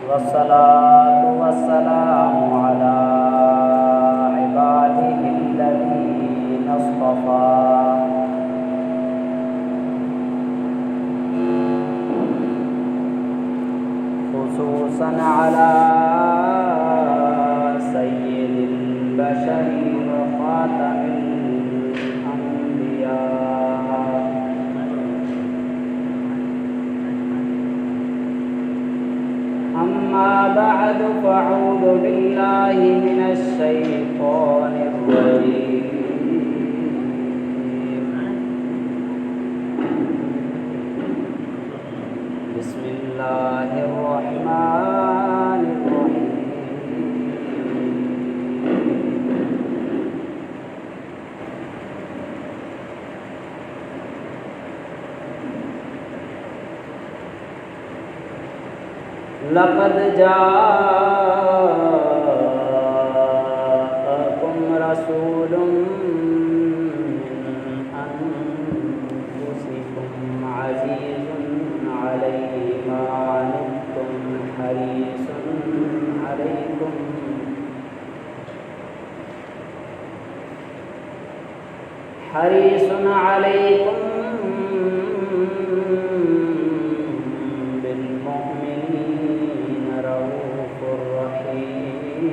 वस्सलातु वस्सलामु अला इबादिहिल्लज़ीना इस्तफ़ा खुसूसन अला सय्यिदिल बशरि व ख़ातमिल अंबिया। अम्मा बअदु फ़अऊज़ु बिल्लाहि मिनश शैतानिर रजीम। बिस्मिल्लाहिर रहमानिर रहीम। लक़द जाअकुम रसूलुम मिन अनफुसिकुम अज़ीज़ुन अलैहि मा अनित्तुम हरीसुन अलैकुम बिल्मुमिनीना रऊफ़ुर रहीम।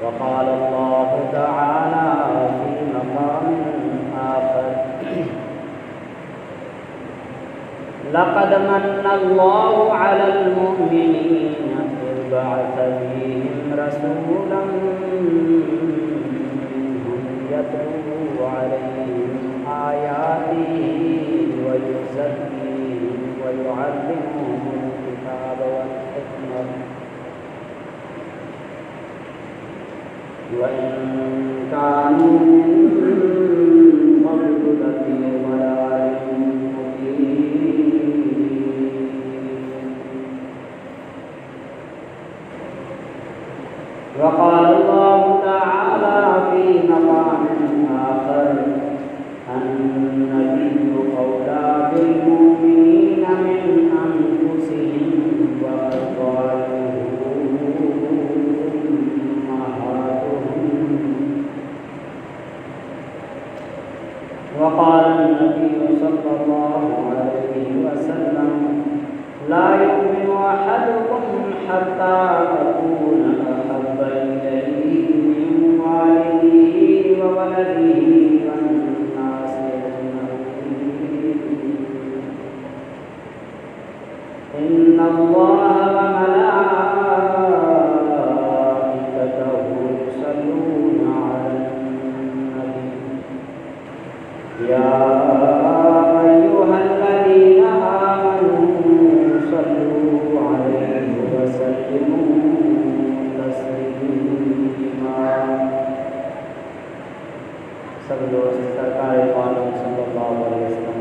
वक़ाल अल्लाहु तआला फ़ी मक़ामिन आख़र लक़द मन्ना अल्लाहु अलल मुअमिनीना इज़ बअस फ़ीहिम रसूलन मिनहुम यतलू अलैहिम आयातिही व युज़क्कीहिम व युअल्लिमुहुमुल किताब वल हिकमत व इन कानू मिन क़ब्लु लफ़ी ज़लालिम मुबीन। वक़ाल अल्लाहु तआला फ़ी मक़ामिन आख़र अन्नबिय्यु औला बिल्मुमिनीना मिन अनफुसिहिम व अज़वाजुहु उम्महातुहुम। वक़ाल अन्नबिय्यु सल्लल्लाहु अलैहि वसल्लम ला युमिनु अहदुकुम हत्ता अकून अहब्ब इलैहि मिन वालिदिही व वलदिही वन्नासि अजमईन। इन्नल्लाहा व मलाइकतहु युसल्लूना अलन नबी या अय्युहल्लज़ीना आमनू सल्लू अलैहि व सल्लिमू तस्लीमा। सब दोस्त सरकार आलम सल्लल्लाहु अलैहि वसल्लम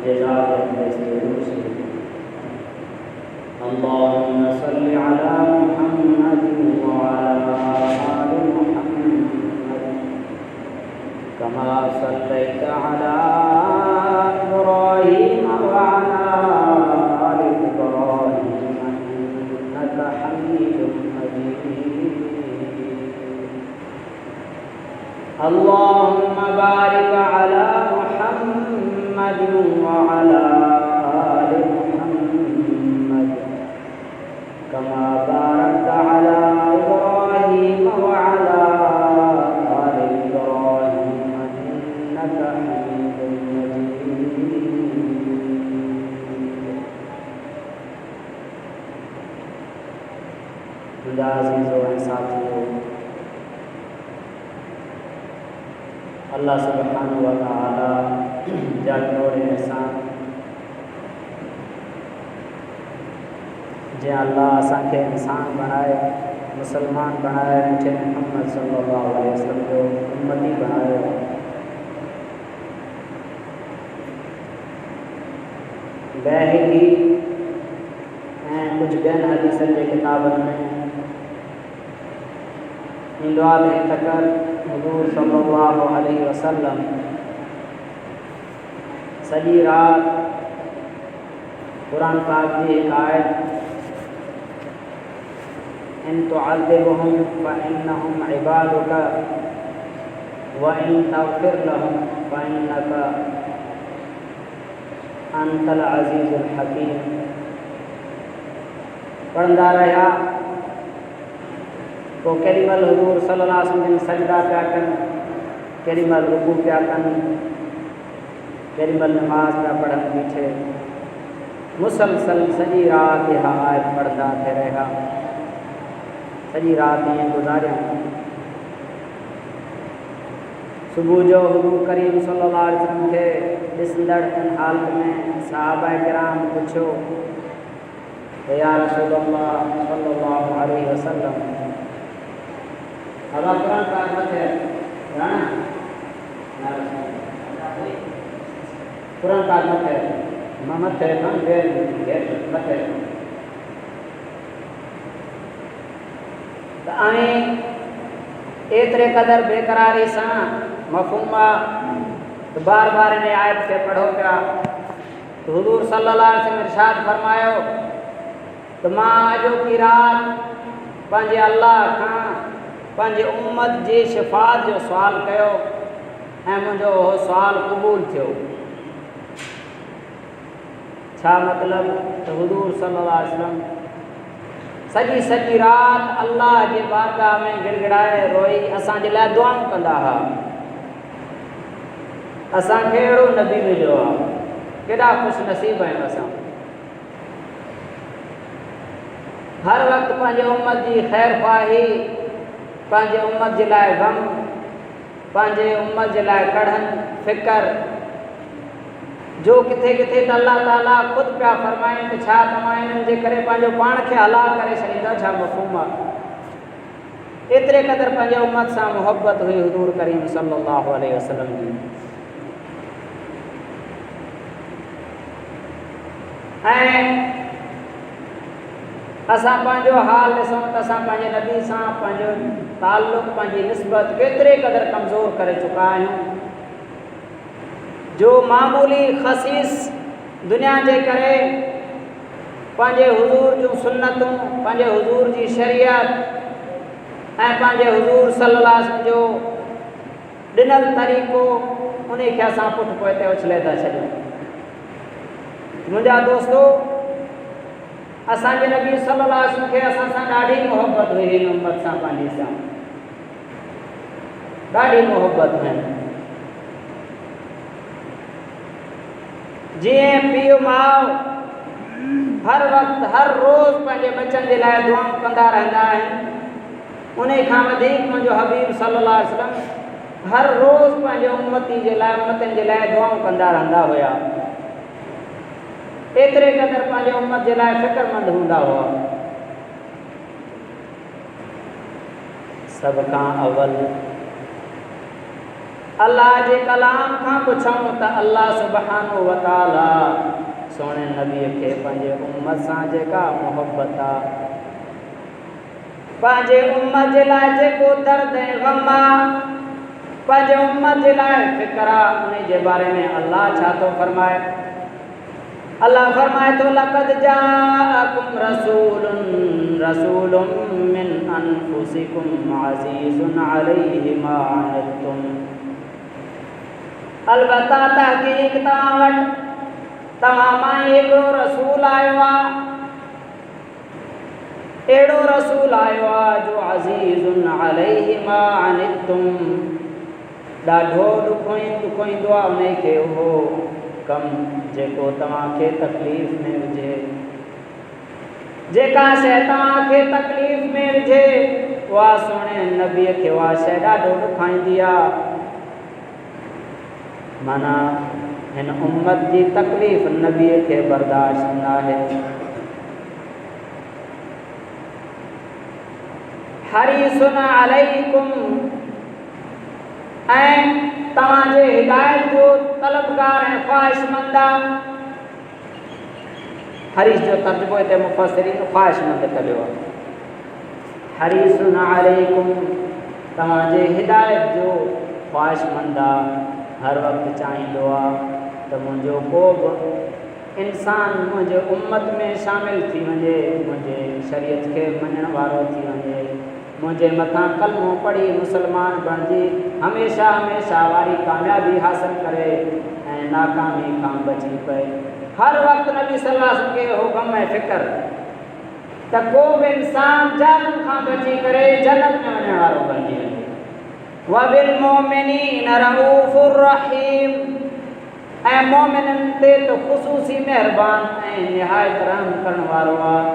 जज़ाके बेहतरीन से अल्लाहुम्मा सल्लि अला मुहम्मदिन व अला आलि मुहम्मद कमा सल्लैता अला इब्राहीम व अला आलि इब्राहीम इन्नका हमीदुम मजीद। अल्लाहुम्मा बारिक अला मुहम्मदिन व अला आलि मुहम्मद कमा बारकता अला इब्राहीम व अला आलि इब्राहीम इन्नका हमीदुम मजीद। अज़ीज़ों व साथियों, अल्लाह सुब्हानहु व तआला जागोर एहसान जे अल्लाह असांखे इंसान बणायो, मुसलमान बणायो, मुझे मोहम्मद सल्लल्लाहु अलैहि वसल्लम जो उम्मती बणायो। बैहक़ी ऐं कुझु ॿियनि हदीसनि जे किताबनि में ईंदो आहे त तकर हुज़ूर सल्लल्लाहु अलैहि वसल्लम सॼी रात कुरान पाक जी हिक आयत इन तुअज़िबहुम फ़इन्नहुम इबादुका व इन तग़फ़िर लहुम फ़इन्नका अंतल अज़ीज़ुल हकीम पढ़ंदा रहिया। पोइ केॾीमहिल हुज़ूर सल्लल्लाहु अलैहि वसल्लम सजदा पिया कनि, केॾीमहिल रुकू पिया कनि, केॾीमहिल नमाज़ पिया पढ़नि बीठे, मुसलसल सॼी रात इहा आयत पढ़ंदा थिए रहिया, सॼी रात ईअं गुज़ारियऊं। सुबुह जो हुज़ूर करीम सल्लल्लाहु अलैहि वसल्लम खे ॾिसंदड़ इन हालत में सहाबा किराम पुछियो, या रसूल अल्लाह सल्लल्लाहु अलैहि वसल्लम अब कुरान पाक मत है ना, कुरान पाक मत है मत है ना, मत है तो आने एतरे कदर बेकरारी सा मफ़हूमा तो बार बार इन आयत के पढ़ो पिया। तो हुज़ूर सल्लल्लाहु अलैहि वसल्लम इरशाद फरमायो तो मां अॼो की रात पंहिंजे अल्लाह खां पंहिंजे उम्मत जी शिफ़ात जो सुवाल कयो ऐं मुंहिंजो उहो सुवाल क़बूल थियो। छा मतिलबु? त हुज़ूर सल्लल्लाहु अलैहि वसल्लम सॼी रात अल्लाह जे बारगाह में गिड़गिड़ाए रोई असांजे लाइ दुआऊं कंदा हुआ। असांखे अहिड़ो नबी मिलियो आहे, केॾा ख़ुशि नसीब आहियूं असां। हर वक़्तु पंहिंजे उम्मत जी ख़ैर ख़्वाही, पंहिंजे उम्मत जे लाइ ग़म, पंहिंजे उम्मत जे लाइ कढ़नि फ़िकर, जो किथे किथे त अल्लाह ताला ख़ुदि पिया फ़रमाइनि त छा तव्हां इन्हनि जे करे पंहिंजो पाण खे हलाक करे छॾींदा, छा मफ़हूम आहे? एतिरे क़दुरु पंहिंजे उम्मत सां मुहबत हुई हुज़ूर करीम सल्लल्लाहु अलैहि वसल्लम जी। ऐं असां पंहिंजो हाल ॾिसूं त असां पंहिंजे नबी सां पंहिंजो ताल्लुक़, पंहिंजी निस्बत केतिरे क़दुरु कमज़ोर करे चुका आहियूं, जो मामूली ख़सीस दुनिया जे करे पंहिंजे हुज़ूर जूं सुन्नतूं, पंहिंजे हुज़ूर जी शरीयत ऐं पंहिंजे हुज़ूर सल्लल्लाहु अलैहि वसल्लम जो ॾिनल तरीक़ो उन खे असां पुठि पोइते उछले था छॾियूं। मुंहिंजा दोस्तो, असांजे नबी सल्लल्लाहु अलैहि वसल्लम खे असां सां ॾाढी मोहबत हुई, हिन उम्मत सां पंहिंजी सां ॾाढी मोहबत है। जीअं पीउ माउ हर वक़्तु हर रोज़ पंहिंजे बचनि जे लाइ दुआऊं कंदा रहंदा आहिनि, उन खां वधीक मुंहिंजो हबीब सल्लल्लाहु अलैहि वसल्लम हर रोज़ पंहिंजे उम्मतनि जे लाइ दुआऊं कंदा रहंदा हुआ। एतिरे क़दुरु पंहिंजे उम्मत जे लाइ फ़िक्रमंद हूंदा हुआ। सभ खां अवल अल्लाह जे कलाम खां पुछूं त अल्लाह सुब्हानहु व तआला सोने नबीअ खे पंहिंजे उम्मत सां जेका मोहबत आहे, पंहिंजे उम्मत जे लाइ जेको दर्द ऐं ग़म आहे, पंहिंजे उम्मत जे लाइ फ़िक्र आहे, उन जे बारे में अल्लाह छा थो फरमाए? अल्लाह फरमाए तो लक़द जाअकुम रसूलुन मिन अनफुसिकुम अज़ीज़ुन अलैहि मा अनित्तुम, अलबत्ता तहक़ीक़ तव्हां वटि तव्हां मां हिकिड़ो रसूल आयो आहे, अहिड़ो रसूल आयो आहे जो अज़ीज़ुन अलैहि मा अनित्तुम, ॾाढो ॾुखोईंदो आहे उन खे उहो कम जेको तव्हांखे तकलीफ़ में विझे। जेका शइ तव्हांखे तकलीफ़ में विझे उहा सोने नबीअ खे उहा शइ ॾाढो ॾुखाईंदी आहे। माना हिन उम्मत जी तकलीफ़ नबीअ खे बर्दाश्त न आहे। हरीसुन अलैकुम, ऐं तव्हांजे हिदायत जो तलबगार ऐं ख़्वाहिशमंद आहे। हरीस जो तर्जुमो हिते मुफ़स्सिरीन ख़्वाहिशमंद कयो आहे। हरीसुन अलैकुम तव्हांजे हिदायत जो ख़्वाहिशमंद आहे। हर वक्त चाहींदो आहे त मुंहिंजो को बि इंसान मुंहिंजे उम्मत में शामिल थी वञे, मुंहिंजे शरीयत खे मञण वारो थी वञे, मुंहिंजे मथां कलमो पढ़ी मुसलमान बणिजी हमेशह हमेशह वारी कामयाबी हासिल करे ऐं नाकामी खां बची पए। हर वक्त नबी सल्लल्लाहु अलैहि वसल्लम के हुक्म ऐं फ़िक्र त को बि इंसान जान खां बची करे जन्नत में वञण वारो बणिजी वञे। वबिल मोमिनीन रऊफ़ुर रहीम, ऐं मोमिननि ते त ख़ुसूसी महिरबान ऐं निहायत रहम करण वारो आहे।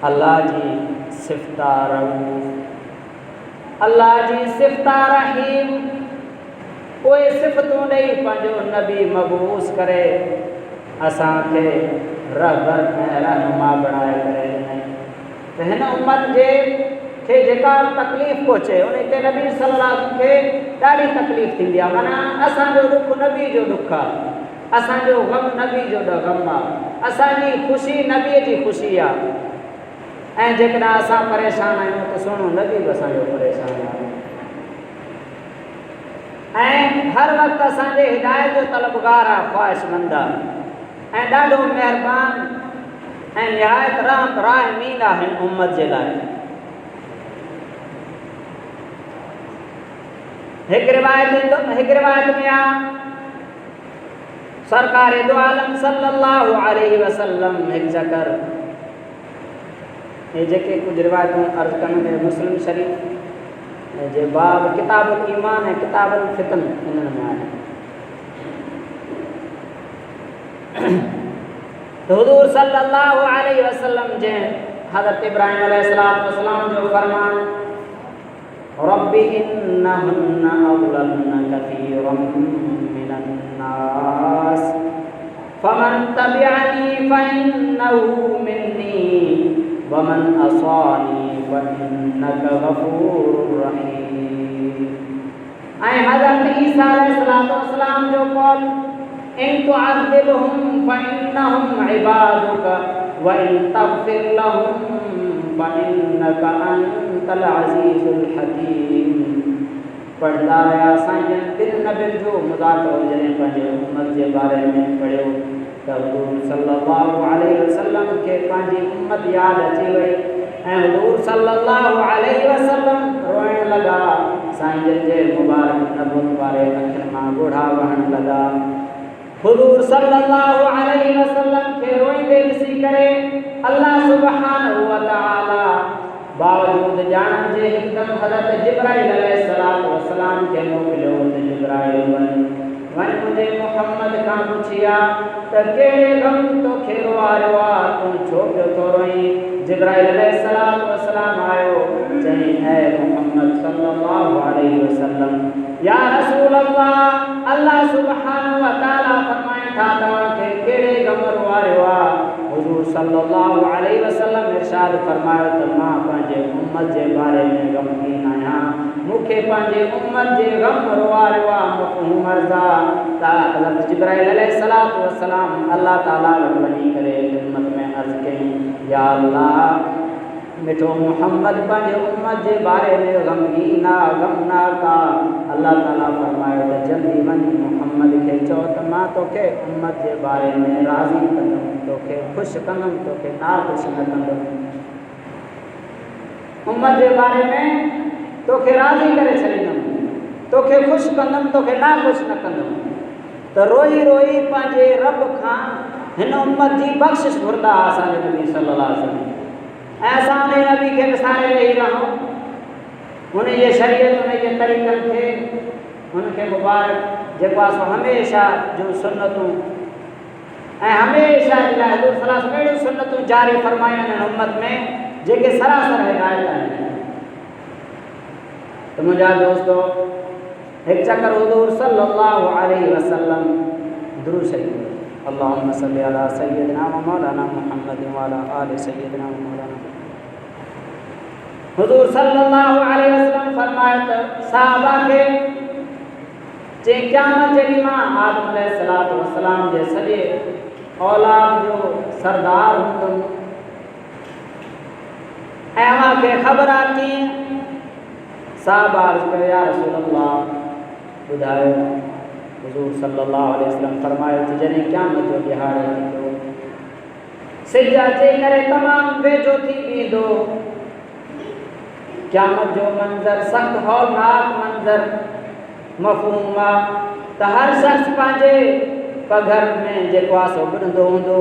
अल्लाह जी सिफ़ता रऊफ़, अल्लाह जी सिफ़ता रहीम, उहे सिफ़तूं ॾेई पंहिंजो नबी मबूस करे असांखे रहबर ऐं रहनुमा बणाए करे ॾिनई। त हिन उम्मत जे खे जेका तकलीफ़ पहुचे उन ते नबी सल्लल्लाहु अलैहि वसल्लम खे ॾाढी तकलीफ़ थींदी आहे। माना असांजो दुख नबी जो दुख आहे, असांजो ग़म नबी जो ग़म आहे, असांजी ख़ुशी नबीअ जी ख़ुशी आहे। ऐं जेकॾहिं असां परेशान आहियूं त सुहिणो नबी बि असांजो परेशान आहे। ऐं हर वक़्तु असांजे हिदायत जो तलबगार आहे, ख़्वाहिशमंद आहे ऐं ॾाढो महिरबान ऐं निहायत राहमीन आहे हिन उम्मत जे लाइ। हिकु रिवायत में आहे सरकार दो आलम सल्लल्लाहु अलैहि वसल्लम हिकु चकर, ये जेके कुछ रिवायतूं अर्ज़ करण में मुस्लिम शरीफ़ जे बाब किताबुल ईमान ऐं किताबुल फितन इन्हनि में आहे। तो हुज़ूर सल्लल्लाहु अलैहि वसल्लम जे हज़रत इब्राहिम अलैहिस्सलाम जो फरमान, रब्बी इन्नहुन्ना अज़लल्ना कसीरम मिनन नास फमन तबिअनी फइन्नहु मिन्नी वमन असानी फइन्नका गफूरुर रहीम। ऐं हज़रत ईसा अलैहिस्सलाम जो कौल, इन तुअज़्ज़िबहुम फइन्नहुम इबादुका व इन तग़फिर लहुम फइन्नका अंतल अज़ीज़ुल हकीम। पढ़ंदा रहिया साईं तिन नबियुनि जो मुज़ाकरो जॾहिं पंहिंजे उम्मत जे बारे में पढ़ियो त हुज़ूर सल्लल्लाहु अलैहि वसल्लम खे पंहिंजी उम्मत यादि अची वई ऐं हुज़ूर सल्लल्लाहु अलैहि वसल्लम रोइण लॻा। साईं जे मुबारक नबुत वारे अखियुनि मां ॻोढ़ा वहण लॻा। हुज़ूर सल्लल्लाहु अलैहि वसल्लम खे रोईंदे ॾिसी करे अल्लाह सुब्हानहु व तआला बावजूद ॼाणण जे हिकदमि हज़रत जिब्राइल अलैहिस्सलाम खे मोकिलियो त जिब्राइल वञ मुंहिंजे मुहम्मद खां पुछी आ त कहिड़े ग़म तोखे रुआरियो आहे, तूं छो पियो थो रोईं। जिब्राइल अलैहिस्सलाम आयो, चईं ऐ मुहम्मद सल्लल्लाहु अलैहि वसल्लम, या रसूल अल्लाह सुब्हानहु व तआला फरमाइनि था तव्हांखे कहिड़े ग़म रुआरियो आहे। हुज़ूर सल्लल्लाहु अलैहि वसल्लम इरशाद फरमायो त मां पंहिंजे उम्मत जे बारे में ग़मगीन आहियां, मूंखे पंहिंजे उम्मत जे ग़म रुआरियो आहे। मफ़हूम अर्ज़ा त हज़रत जिब्राइल अलैहिस्सलाम अल्लाह ताला वटि वञी करे ख़िदमत में अर्ज़ कई, या अल्लाह मिठो मुहम्मद पंहिंजे उम्मत जे बारे में ग़मगीन आहे, ग़मनाक आहे। अल्लाह ताला फरमायो त जल्दी वञी मुहम्मद खे चओ त मां तोखे उम्मत जे बारे में राज़ी कंदुमि, तोखे ख़ुशि कंदुमि, तोखे नाख़ुशि न कंदुमि। उम्मत जे बारे में तोखे राज़ी करे छॾींदुमि, तोखे ख़ुशि कंदुमि, तोखे नाख़ुशि न कंदुमि। त रोई रोई पंहिंजे रब खां हिन उम्मत जी बख़्शिश घुरंदा असांजे नबी सल्लल्लाहु अलैहि वसल्लम। ऐं असां उन नबी खे विसारे वेही रहूं, उन जे शरीयत उन जे तरीक़नि खे, उनखे मुबारक जेको आहे सो हमेशह जूं सुन्नतूं ऐं हमेशह जे लाइ हुज़ूर सल्लल्लाहु अलैहि वसल्लम अहिड़ियूं सुन्नतूं जारी फरमायूं आहिनि हिन उम्मत में जेके सरासर हिदायत आहिनि। त मुंहिंजा दोस्तो, हिकु चकर हुज़ूर सल्लल्लाहु अलैहि वसल्लम दुरूद शरीफ़, अल्लाहुम्मा सल्लि अला सय्यिदिना व मौलाना मुहम्मद व अला आलि सय्यिदिना व मौलाना। हुज़ूर सल्लल्लाहु अलैहि वसल्लम फरमायो त सहाबा खे जे क़यामत जे ॾींहुं मां आदम अलैहिस्सलाम जे सॼे औलाद जो सरदार हूंदुमि ऐं अव्हांखे ख़बर आहे कीअं। सहाबा अर्ज़ कयो, या रसूल अल्लाह ॿुधायो हुज़ूर सल्लल्लाहु अलैहि वसल्लम फरमायो त जॾहिं क़यामत जो ॾिहाड़ो थींदो सिज अची करे तमामु वेझो थी वेंदो क़यामत जो मंज़र सख़्तु हौलनाक मंज़र मफ़हूम आहे त हर शख़्स पंहिंजे पघर में जेको आहे सो ॿुधंदो हूंदो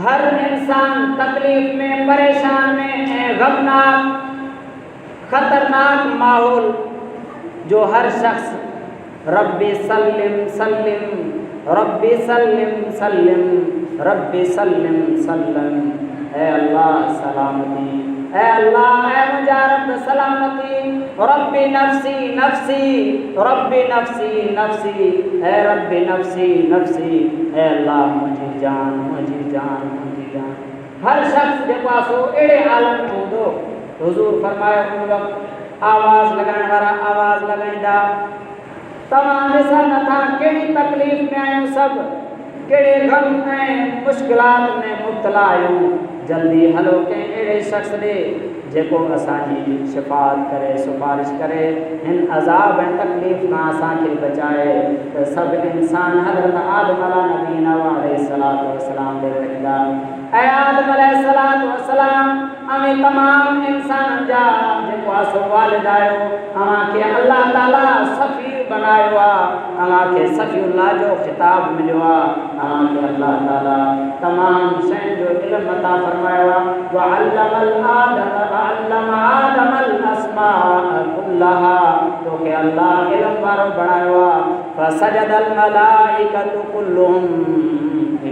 हर इंसान तकलीफ़ में परेशान में ऐं ग़मनाक ख़तरनाक माहौल जो हर शख़्स रब्बी सल्लिम सल्लिम रब्बी सल्लिम सल्लिम रब्बी सल्लिम सल्लिम ऐ अल्लाह सलामती ऐ अल्लाह ऐ मुंहिंजा रब सलामती रब्बी नफ़्सी नफ़्सी रब्बी नफ़्सी नफ़्सी ऐ रब्बी नफ़्सी नफ़्सी ऐ अल्लाह मुंहिंजी जान मुंहिंजी जान मुंहिंजी जान हर शख़्स जेको आहे सो अहिड़े आलम में हूंदो हुज़ूर फरमायो उन वक़्तु आवाज़ लॻाइण वारा आवाज़ लॻाईंदा तव्हां ॾिसो नथा कहिड़ी तकलीफ़ में आहियूं सभु कहिड़े ग़म ऐं मुश्किलात में मुब्तला आहियूं जल्दी हलो कंहिं अहिड़े शख़्स ॾे जेको असांजी शिफ़ात करे सिफ़ारिश करे हिन अज़ाब ऐं तकलीफ़ खां असांखे बचाए त सभु इंसान हज़रत आदम नबी अलैहिस्सलातु वस्सलाम ॾे वेंदा ऐं आदम अलैहिस्सलाम अने तमाम इंसाननि जा जेको आहे सो वालिद आहियो अव्हांखे अल्लाह ताला सफ़ीर बनायो आहे अव्हांखे सफ़ीउल्लाह जो ख़िताब मिलियो आहे अव्हांखे अल्लाह ताला तमाम शयुनि जो इल्मु अता फरमायो आहे वअल्लम आदम अस्माअ कुल्लहा तोखे अल्लाह इल्मु वारो बणायो आहे फसजदल मलाइकतु कुल्लुहुम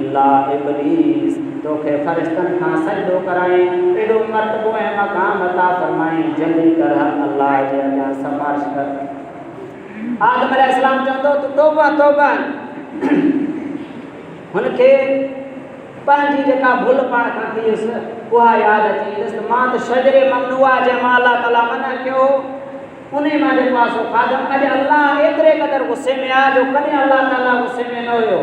इल्ला इब्लीस तोखे फ़रिश्तनि खां सजदो कराई एॾो मर्तबो ऐं मक़ाम अता फरमाई जल्दी कर अल्लाह जे अॻियां सिफ़ारिश कर आदम अलैहिस्सलाम चवंदो त तौबा तौबा हुनखे पंहिंजी जेका भुल पाण खां थी हुयसि उहा यादि अची वेंदसि त मां त शजरे ममनुआ जंहिं मां अलाह ताला मना कयो उन मां जेको आहे सो खाधमि अॼु अल्लाह एतिरे क़दुरु गुस्से में आहे जो कॾहिं अल्लाह ताला गुस्से में न हुयो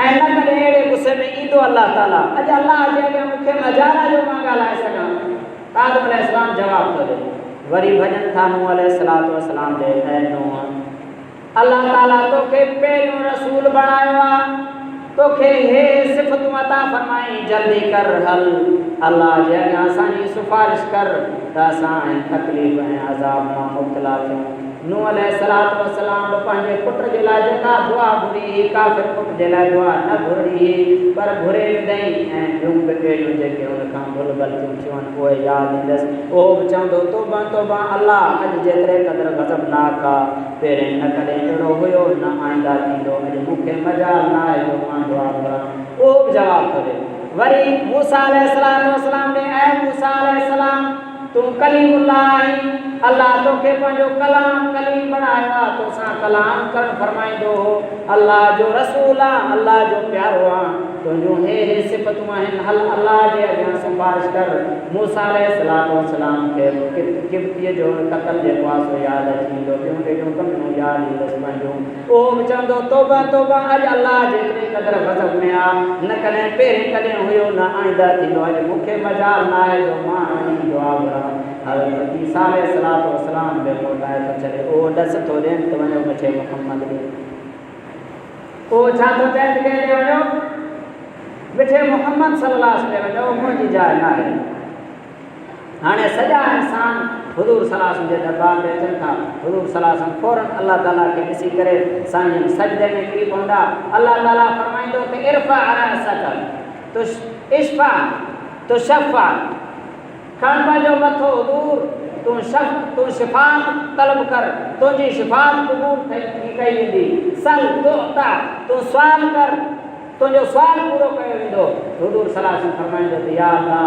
ऐं न कॾहिं अहिड़े गुस्से में ईंदो अल्लाह ताला अॼु अल्लाह जे अॻियां मूंखे मजारा जो मां ॻाल्हाए सघां आदम अलैहिस्सलाम जवाबु थो ॾे वरी भॼन था नूह अलैहिस्सलातु वस्सलाम ॾे ऐं नूह अल्लाह ताला तोखे पहिरियों रसूल बणायो आहे तोखे हे सिफ़तूं अता फरमाई जल्दी कर हल अल्लाह जे अॻियां असांजी सिफ़ारिश कर त असां तकलीफ़ ऐं अज़ाब मां मुब्तला थियूं नूह अलैहिस्सलातु वस्सलाम पंहिंजे पुट जे लाइ जेका दुआ घुरी हुई काफ़िर पुट जे लाइ दुआ न घुरी हुई पर घुरे विधई ऐं ॿियूं बि ॿेड़ियूं जेके हुन खां भुल ग़लतियूं थियूं आहिनि उहे यादि ईंदसि उहो बि चवंदो तौबा तौबा अल्लाह अॼु जेतिरे क़दुरु ग़ज़बनाक आहे पहिरें न कॾहिं अहिड़ो हुयो न आईंदा थींदो अॼु मूंखे मजाल न आहे जो मां दुआ घुरां उहो बि जवाबु थो ॾे वरी मूसा अलैहिस्सलातु वस्सलाम ॾे ऐं मूसा अलैहिस्सलाम तूं कलीमुल्लाह आहीं अल्लाह तोखे पंहिंजो कलाम कलीम बणायो आहे तोसां कलाम करणु फरमाईंदो हो अल्लाह जो रसूल आहे अल्लाह जो प्यारो आहे तुंहिंजूं हे सिफ़तूं आहिनि हल अल्लाह जे अॻियां सिफ़ारिश कर मूसा अलैहिस्सलातु वस्सलाम खे किब्तीअ जो क़त्ल जेको आहे सो यादि अची ईंदो ॿियूं ॿियूं कमियूं यादि ईंदसि पंहिंजूं उहो बि चवंदो तौबा तौबा अॼु अल्लाह जेतिरे क़दुरु ग़ज़ब में आहे न कॾहिं पहिरीं कॾहिं हुयो न आईंदा थींदो अॼु मूंखे मजाल न आहे जो मां दुआ घुरां हज़रत ईसा अलैहिस्सलातु वस्सलाम बि मोटाए थो छॾे उहो ॾस थो ॾियनि त वञो मूंखे मुहम्मद ॾे उहो छा थो चए त कंहिं ॾे वञो मिठे मुहम्मद सल्लल्लाहु अलैहि वसल्लम वञो मुंहिंजी जाइ न आहे हाणे सॼा इंसान हुज़ूर सल्लल्लाहु अलैहि वसल्लम जे दरबार ते अचनि था हुज़ूर सल्लल्लाहु अलैहि वसल्लम फ़ौरन अल्लाह ताला खे ॾिसी करे साईं सजदे में किरी पवंदा अल्लाह ताला फरमाईंदो त इरफ़ा रअसक तो इश्फा तो शफ़ा खण पंहिंजो मथो हुज़ूर तूं शिफ़ात तलब कर तुंहिंजी शिफ़ात क़बूल कई वेंदी सल तुअता तूं सुवाल कर तुंहिंजो सुवाल पूरो कयो वेंदो हुज़ूर सल्लल्लाहु अलैहि वसल्लम फरमाईंदो त या अल्लाह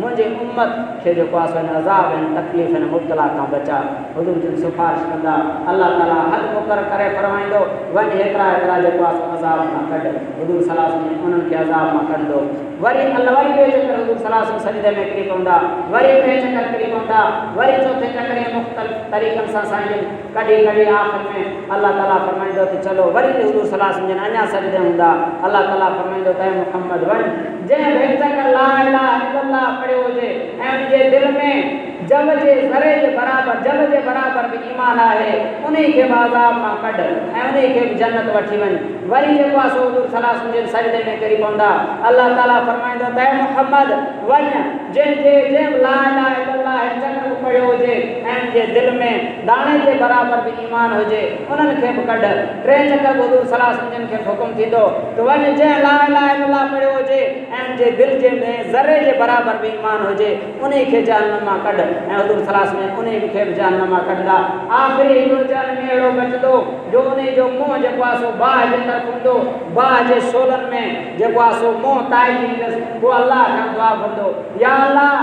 मुंहिंजे उम्मत खे जेको आहे सो हिन अज़ाब ऐं तकलीफ़ ऐं मुब्तला खां बचा हुज़ूर जिन सिफ़ारिश कंदा अल्लाह ताला हद मुक़ररु करे फरमाईंदो वञ हेतिरा जेको आहे सो अज़ाब मां कढ हुज़ूर सल्लल्लाहु अलैहि वसल्लम उन्हनि खे अज़ाब मां कढंदो वरी वरी ॿिए चकर हुज़ूर सल्लल्लाहु अलैहि वसल्लम सजदे में किरी पवंदा वरी ॿिए चकर किरी पवंदा वरी चौथे चकर मुख़्तलिफ़ तरीक़नि सां साईं कॾहिं आख़िर में अल्लाह ताला फरमाईंदो त चलो वरी हुज़ूर सल्लल्लाहु अलैहि वसल्लम अञा सजदे हूंदा अल्लाह ताला फरमाईंदो त मुहम्मद वञ जंहिं ॿिए चकर ला इलाहा इल्लल्लाह पढ़ियो हुजे ऐं उनजे दिल में जब जे ज़रे जे बराबर भी ईमान आहे उन्हीं खे बाज़ाब मां कढ ऐं उन्हीं खे जन्नत वठी वञ। वरी जेको आहे सो हुज़ूर सल्लल्लाहु अलैहि वसल्लम जे सजदे में किरी पवंदा। अल्लाह ताला फरमाईंदो त मुहम्मद वञ जंहिं ला इलाहा इल्लल्लाह चङो पढ़ियो हुजे ऐं उनजे दिल में दाणे जे बराबर भी ईमान हुजे उन्हनि खे बि कढ। टे चकर हुज़ूर सल्लल्लाहु अलैहि वसल्लम खे हुकुम थींदो त वञ जंहिं ला इलाहा इल्लल्लाह पढ़ियो हुजे ऐं उनजे दिल जे में ज़रे जे बराबर भी ईमान हुजे उन्हीं खे जहन्नम मां कढ ऐं हुज़ूर सल्लल्लाहु अलैहि वसल्लम उन्हीं खे बि जहन्नम मां कढंदा। आख़िरी हिकिड़ो जन में अहिड़ो बचंदो जो उन्हीं जो मुंहुं जेको आहे सो बाहि जे तरफ़ हूंदो, बाहि जे शोलनि में जेको आहे सो मुंहुं ताइजी ईंदसि। पोइ अलाह खां दुआ कंदो या अलाह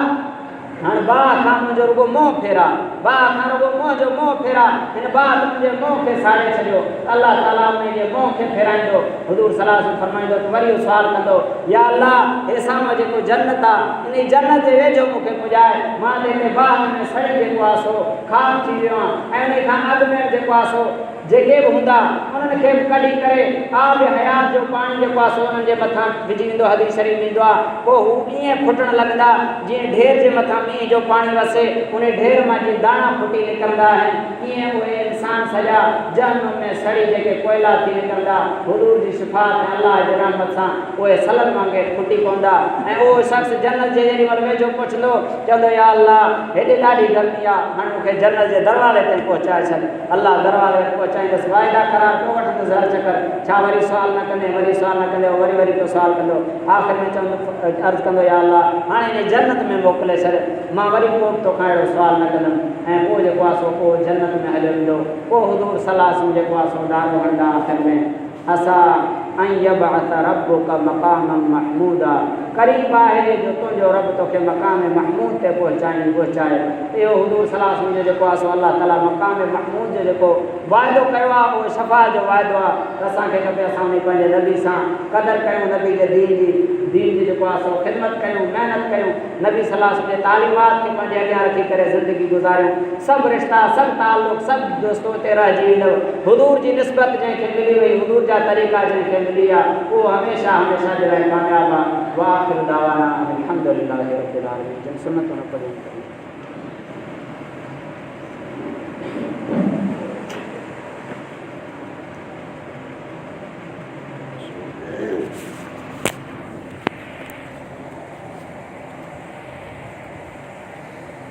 हाणे बाहि खां मुंहिंजो रुगो मुंहुं फेरा, बाहि खां रुगो मुंहुं फेरा, हिन बाहि मुंहिंजे मुंहुं खे साड़े छॾियो। अलाह ताला उनजे मुंहुं खे फेराईंदो। हुज़ूर सल्लल्लाहु अलैहि वसल्लम फरमाईंदो त वरी सुवाल कंदो या अलाह हे साम्हूं जेको जन्नत आहे इन जन्नत जे वेझो मूंखे पुॼाए, मां हिते बाहि में सड़ी जेको आहे सो ख़ाक थी वियो आहियां ऐं उन खां अॻु में जेको आहे सो जेके बि हूंदा उन्हनि खे बि कढी करे आब हयात जो पाणी जेको आहे सो उन्हनि जे मथां विझी वेंदो, हदीस शरीफ़ में ईंदो आहे। पोइ हू ईअं फुटण लॻंदा जीअं ढेर जे मथां मींहं जो पाणी वसे, उन ढेर मां जीअं दाणा फुटी निकिरंदा आहिनि ईअं उहे इंसान सॼा जहन्नम में सड़ी जेके कोयला थी निकिरंदा। हुज़ूर जी शिफ़ात ऐं अलाह जे रहमत सां उहे सलन वांगुरु फुटी पवंदा ऐं उहो शख़्स जन्नत जे जेॾी महिल वेझो पहुचंदो चवंदो या अलाह हेॾे ॾाढी गर्मी आहे, हाणे मूंखे जन्नत जे दरवाज़े ताईं पहुचाए छॾ। अलाह दरवाज़े ते पहुचाईंदुसि, वाइदा करार पोइ वठंदुसि हर चकर। छा वरी सुवाल न कंदे, वरी सुवाल न कंदे, वरी को सुवाल कंदो। आख़िर में चवंदो अर्ज़ु कंदो या अलाह हाणे हिन जन्नत में मोकिले छॾ, मां वरी पोइ तोखां अहिड़ो सुवाल न कंदुमि। ऐं पोइ जेको आहे सो पोइ जन्नत में हलियो वेंदो। पोइ हुज़ूर सल्लल्लाहु अलैहि वसल्लम जेको आहे सो दारो हणंदा आख़िर में असा ऐं यबअस रब्बुका मक़ामम महमूदा, क़रीब आहे जो तुंहिंजो रब तोखे मक़ाम महमूद ते पहुचाए। इहो हुज़ूर सल्लल्लाहु अलैहि वसल्लम जो जेको आहे सो अलाह ताला मक़ाम महमूद जो जेको वाइदो कयो आहे उहो शफ़ा जो वाइदो आहे। त असांखे खपे असां उन पंहिंजे नबी सां क़दुरु कयूं, नबी जे दीन जी जेको आहे सो ख़िदमत कयूं, महिनत कयूं, नबी सल्लल्लाहु अलैहि वसल्लम जे तालीमात खे पंहिंजे अॻियां रखी करे ज़िंदगी गुज़ारियूं। सभु रिश्ता, सभु ताल्लुक़, सभु दोस्तो ते रहिजी वेंदो। हुज़ूर जी निस्बत जंहिंखे मिली वई, हुज़ूर जा तरीक़ा जंहिंखे मिली आहे उहो हमेशह जे लाइ कामयाबु आहे। वाखिर दावाना अल्हम्दुलिल्लाहि रब्बिल आलमीन। जिन सुन्नत न पढ़ी